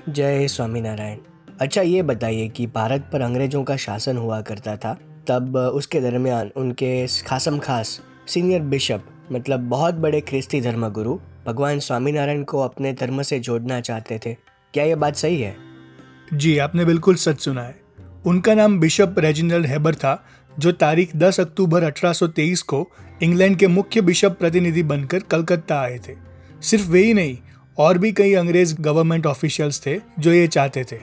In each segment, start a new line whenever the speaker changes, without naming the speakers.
जय स्वामीनारायण। अच्छा, ये बताइए कि भारत पर अंग्रेज़ों का शासन हुआ करता था, तब उसके दरमियान उनके खासम खास सीनियर बिशप मतलब बहुत बड़े ख्रिस्ती धर्मगुरु भगवान स्वामीनारायण को अपने धर्म से जोड़ना चाहते थे। क्या ये बात सही है?
जी, आपने बिल्कुल सच सुना है। उनका नाम बिशप रेजिनाल्ड हेबर था, जो तारीख 10 अक्टूबर 1823 को इंग्लैंड के मुख्य बिशप प्रतिनिधि बनकर कलकत्ता आए थे। सिर्फ वे ही नहीं, और भी कई अंग्रेज गवर्नमेंट ऑफिशियल्स थे जो ये चाहते थे।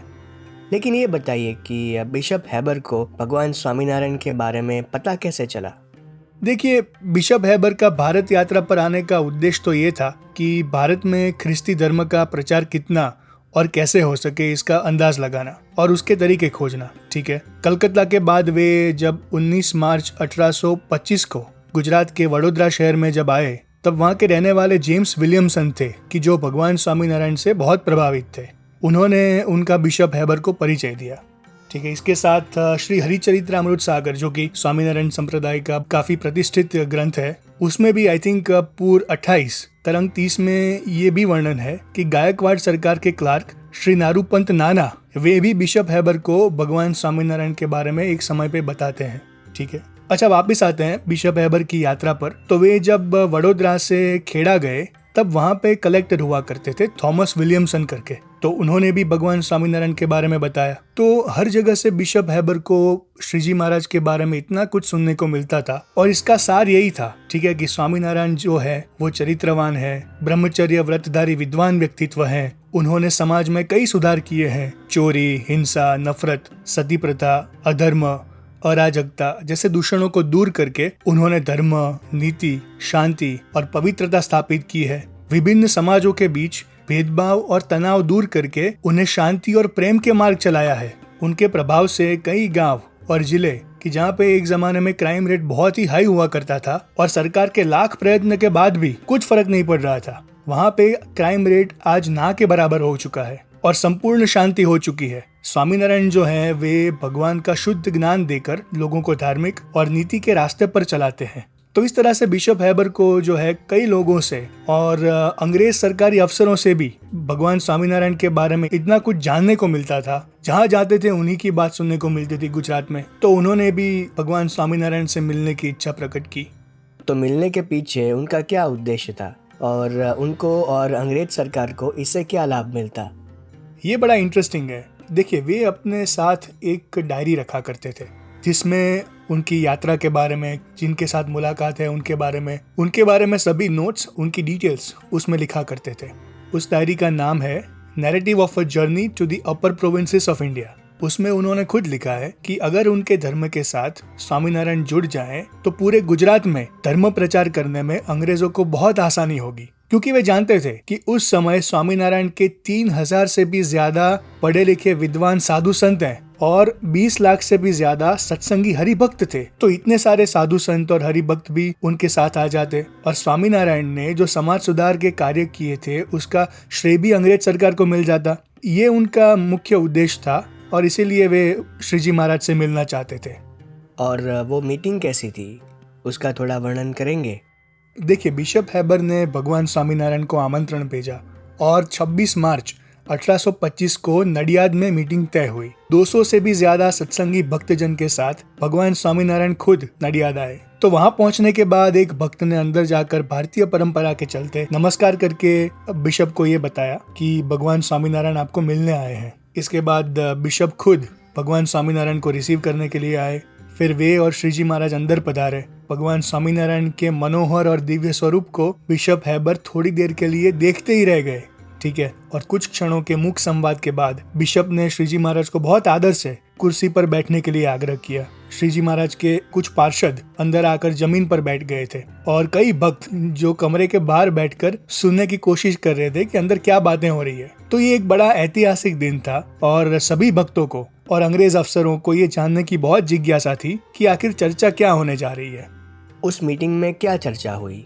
लेकिन ये बताइए कि बिशप हैबर को भगवान स्वामीनारायण के बारे में पता कैसे चला?
देखिए, बिशप हेबर का भारत यात्रा पर आने का उद्देश्य तो ये था कि भारत में ख्रिस्ती धर्म का प्रचार कितना और कैसे हो सके इसका अंदाज लगाना और उसके तरीके खोजना। ठीक है, कलकत्ता के बाद वे जब 19 मार्च 1825 को गुजरात के वडोदरा शहर में जब आए, तब वहाँ के रहने वाले जेम्स विलियमसन थे कि जो भगवान स्वामीनारायण से बहुत प्रभावित थे। उन्होंने उनका बिशप हेबर को परिचय दिया। ठीक है, इसके साथ श्री हरिचरित्रामृत सागर, जो कि स्वामीनारायण संप्रदाय का काफी प्रतिष्ठित ग्रंथ है, उसमें भी आई थिंक पूर 28 तरंग 30 में ये भी वर्णन है कि गायकवाड़ सरकार के क्लार्क श्री नारूपंत नाना वे भी बिशप हेबर को भगवान स्वामीनारायण के बारे में एक समय पे बताते हैं। ठीक है, अच्छा वापस आते हैं बिशप हेबर की यात्रा पर। तो वे जब वडोदरा से खेड़ा गए, तब वहाँ पे कलेक्टर हुआ करते थे थॉमस विलियमसन करके, तो उन्होंने भी भगवान स्वामीनारायण के बारे में बताया। तो हर जगह से बिशप हेबर को श्रीजी महाराज के बारे में इतना कुछ सुनने को मिलता था, और इसका सार यही था, ठीक है, कि स्वामीनारायण जो है वो चरित्रवान है, ब्रह्मचर्य व्रतधारी विद्वान व्यक्तित्व है। उन्होंने समाज में कई सुधार किए हैं। चोरी, हिंसा, नफरत, सती प्रथा, अधर्म, अराजकता जैसे दूषणों को दूर करके उन्होंने धर्म, नीति, शांति और पवित्रता स्थापित की है। विभिन्न समाजों के बीच भेदभाव और तनाव दूर करके उन्हें शांति और प्रेम के मार्ग चलाया है। उनके प्रभाव से कई गांव और जिले कि जहाँ पे एक जमाने में क्राइम रेट बहुत ही हाई हुआ करता था और सरकार के लाख प्रयत्न के बाद भी कुछ फर्क नहीं पड़ रहा था, वहाँ पे क्राइम रेट आज ना के बराबर हो चुका है और संपूर्ण शांति हो चुकी है। स्वामीनारायण जो है वे भगवान का शुद्ध ज्ञान देकर लोगों को धार्मिक और नीति के रास्ते पर चलाते हैं। तो इस तरह से बिशप हेबर को जो है कई लोगों से और अंग्रेज सरकारी अफसरों से भी भगवान स्वामीनारायण के बारे में इतना कुछ जानने को मिलता था। जहाँ जाते थे उन्हीं की बात सुनने को मिलती थी गुजरात में। तो उन्होंने भी भगवान स्वामीनारायण से मिलने की इच्छा प्रकट की।
तो मिलने के पीछे उनका क्या उद्देश्य था और उनको और अंग्रेज सरकार को इससे क्या लाभ मिलता?
ये बड़ा इंटरेस्टिंग है। देखिए, वे अपने साथ एक डायरी रखा करते थे जिसमें उनकी यात्रा के बारे में, जिनके साथ मुलाकात है उनके बारे में सभी नोट्स, उनकी डिटेल्स उसमें लिखा करते थे। उस डायरी का नाम है narrative of a journey to the upper provinces of India. उसमें उन्होंने खुद लिखा है कि अगर उनके धर्म के साथ स्वामीनारायण जुड़ जाएं, तो पूरे गुजरात में धर्म प्रचार करने में अंग्रेजों को बहुत आसानी होगी, क्योंकि वे जानते थे कि उस समय स्वामीनारायण के 3000 से भी ज्यादा पढ़े लिखे विद्वान साधु संत हैं और 20 लाख से भी ज्यादा सत्संगी हरिभक्त थे। तो इतने सारे साधु संत और हरिभक्त भी उनके साथ आ जाते और स्वामीनारायण ने जो समाज सुधार के कार्य किए थे उसका श्रेय भी अंग्रेज सरकार को मिल जाता। ये उनका मुख्य उद्देश्य था और इसीलिए वे श्रीजी महाराज से मिलना चाहते थे।
और वो मीटिंग कैसी थी, उसका थोड़ा वर्णन करेंगे?
देखिए, बिशप हेबर ने भगवान स्वामीनारायण को आमंत्रण भेजा और 26 मार्च 1825 को नडियाद में मीटिंग तय हुई। 200 से भी ज्यादा सत्संगी भक्तजन के साथ भगवान स्वामीनारायण खुद नडियाद आए। तो वहां पहुंचने के बाद एक भक्त ने अंदर जाकर भारतीय परंपरा के चलते नमस्कार करके बिशप को ये बताया कि भगवान स्वामीनारायण आपको मिलने आए हैं। इसके बाद बिशप खुद भगवान स्वामीनारायण को रिसीव करने के लिए आए। फिर वे और श्रीजी महाराज अंदर पधारे। भगवान स्वामीनारायण के मनोहर और दिव्य स्वरूप को बिशप हेबर थोड़ी देर के लिए देखते ही रह गए। ठीक है, और कुछ क्षणों के मुख संवाद के बाद बिशप ने श्रीजी महाराज को बहुत आदर से कुर्सी पर बैठने के लिए आग्रह किया। श्रीजी महाराज के कुछ पार्षद अंदर आकर जमीन पर बैठ गए थे और कई भक्त जो कमरे के बाहर बैठकर सुनने की कोशिश कर रहे थे कि अंदर क्या बातें हो रही है। तो ये एक बड़ा ऐतिहासिक दिन था और सभी भक्तों को और अंग्रेज अफसरों को ये जानने की बहुत जिज्ञासा थी कि आखिर चर्चा क्या होने जा रही है।
उस मीटिंग में क्या चर्चा हुई?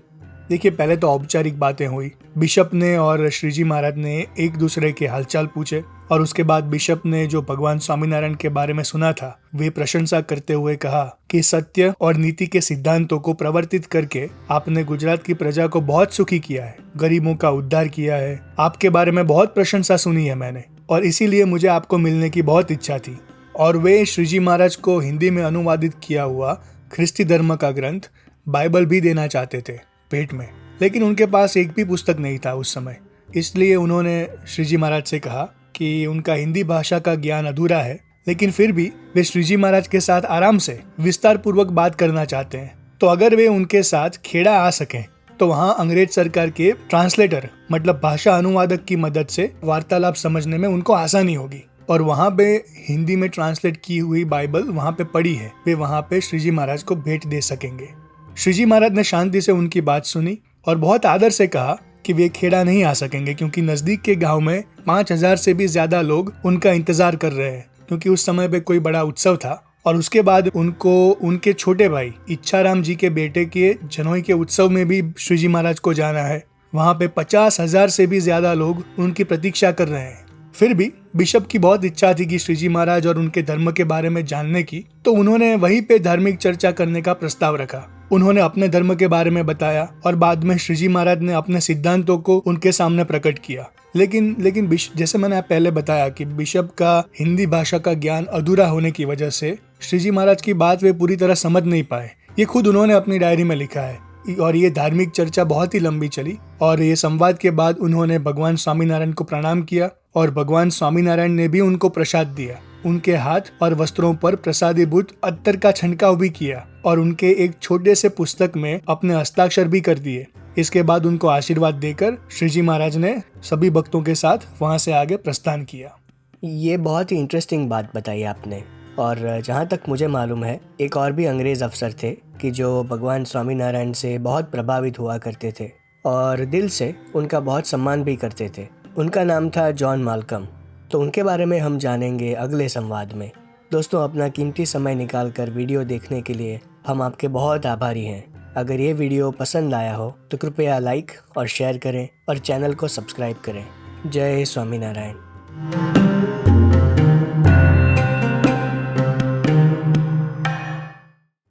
देखिए, पहले तो औपचारिक बातें हुई। बिशप ने और श्रीजी महाराज ने एक दूसरे के हालचाल पूछे और उसके बाद बिशप ने जो भगवान स्वामीनारायण के बारे में सुना था वे प्रशंसा करते हुए कहा कि सत्य और नीति के सिद्धांतों को प्रवर्तित करके आपने गुजरात की प्रजा को बहुत सुखी किया है, गरीबों का उद्धार किया है। आपके बारे में बहुत प्रशंसा सुनी है मैंने। और इसीलिए मुझे आपको मिलने की बहुत इच्छा थी। और वे श्री जी महाराज को हिंदी में अनुवादित किया हुआ ख्रिस्ती धर्म का ग्रंथ बाइबल भी देना चाहते थे भेंट में, लेकिन उनके पास एक भी पुस्तक नहीं था उस समय। इसलिए उन्होंने श्री जी महाराज से कहा कि उनका हिंदी भाषा का ज्ञान अधूरा है, लेकिन फिर भी वे श्री जी महाराज के साथ आराम से विस्तार पूर्वक बात करना चाहते हैं। तो अगर वे उनके साथ खेड़ा आ सकें तो वहाँ अंग्रेज सरकार के ट्रांसलेटर मतलब भाषा अनुवादक की मदद से वार्तालाप समझने में उनको आसानी होगी। और वहाँ पे हिंदी में ट्रांसलेट की हुई बाइबल वहाँ पे पड़ी है, वे वहाँ पे श्री जी महाराज को भेंट दे सकेंगे। श्री जी महाराज ने शांति से उनकी बात सुनी और बहुत आदर से कहा कि वे खेड़ा नहीं आ सकेंगे, क्योंकि नजदीक के गांव में 5000 से भी ज्यादा लोग उनका इंतजार कर रहे हैं, क्योंकि उस समय पे कोई बड़ा उत्सव था। और उसके बाद उनको उनके छोटे भाई इच्छाराम जी के बेटे के जनोई के उत्सव में भी श्री जी महाराज को जाना है। वहाँ पे 50,000 से भी ज्यादा लोग उनकी प्रतीक्षा कर रहे हैं। फिर भी बिशप की बहुत इच्छा थी कि श्री जी महाराज और उनके धर्म के बारे में जानने की, तो उन्होंने वहीं पे धार्मिक चर्चा करने का प्रस्ताव रखा। उन्होंने अपने धर्म के बारे में बताया और बाद में श्री जी महाराज ने अपने सिद्धांतों को उनके सामने प्रकट किया। लेकिन जैसे मैंने पहले बताया कि बिशप का हिंदी भाषा का ज्ञान अधूरा होने की वजह से श्री जी महाराज की बात वे पूरी तरह समझ नहीं पाए। ये खुद उन्होंने अपनी डायरी में लिखा है। और ये धार्मिक चर्चा बहुत ही लंबी चली और ये संवाद के बाद उन्होंने भगवान स्वामीनारायण को प्रणाम किया और भगवान स्वामीनारायण ने भी उनको प्रसाद दिया। उनके हाथ और वस्त्रों पर प्रसादीभूत अत्तर का छिड़काव भी किया और उनके एक छोटे से पुस्तक में अपने हस्ताक्षर भी कर दिए। इसके बाद उनको आशीर्वाद देकर श्री जी महाराज ने सभी भक्तों के साथ वहां से आगे प्रस्थान किया।
ये बहुत ही इंटरेस्टिंग बात बताई आपने। और जहाँ तक मुझे मालूम है, एक और भी अंग्रेज़ अफसर थे कि जो भगवान स्वामीनारायण से बहुत प्रभावित हुआ करते थे और दिल से उनका बहुत सम्मान भी करते थे। उनका नाम था जॉन माल्कम। तो उनके बारे में हम जानेंगे अगले संवाद में। दोस्तों, अपना कीमती समय निकाल कर वीडियो देखने के लिए हम आपके बहुत आभारी हैं। अगर ये वीडियो पसंद आया हो तो कृपया लाइक और शेयर करें और चैनल को सब्सक्राइब करें। जय स्वामीनारायण।